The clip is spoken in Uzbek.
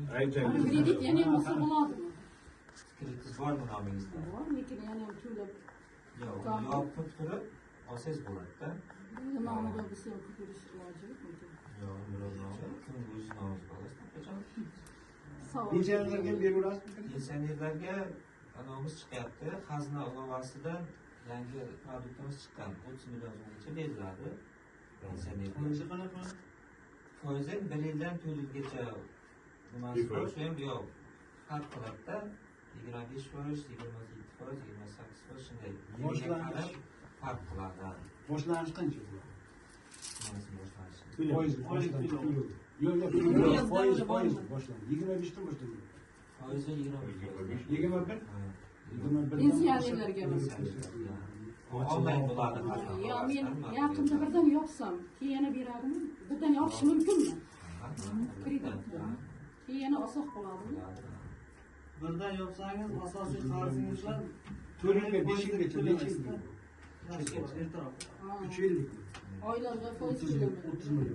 Kredit yana ham olsa bo'ladimi? Kreditingiz bormi nomingizda? Bor, lekin yana ham to'lab. Yo'q, yopib turib olsangiz bo'ladi-da. Nomida biz ham ko'rish iloji yo'qmi? Yo'q, kim o'z nomiga olasiz? Pensionerlarga beraverasiz? Pensionerlarga anavimiz chiqyapti. Xazina ilovasidan yangi produktimiz chiqqan. 30 million so'mgacha beriladi. Foizi qanaqa? Foizi 1 yildan 4 yilgacha nimasi bor, shu ham yo'q. Farq qiladi-da. 25%, 27%, 28% shunday. Boshlang'ich farq qiladi. Boshlanish qancha bu? Nimasi boshlanishi? Foiz. Yo'q, foiz boshlandi. 25 dan boshlanadi. Foizi 25. 21? 21. Pensionerlarga Onlayn bo'ladi. Yo, men yaqinda birdan yopsam, keyin yana beradimi? Birdan yopish mumkinmi? Kreditni. Keyin yana olsak bo'ladimi? Birdan yopsangiz asosiy qarzingizdan 4 yilga 5 yilgacha necha yil? ertaroq. 3 yillik. Oylarga foiz to'lamaydi. 30 million.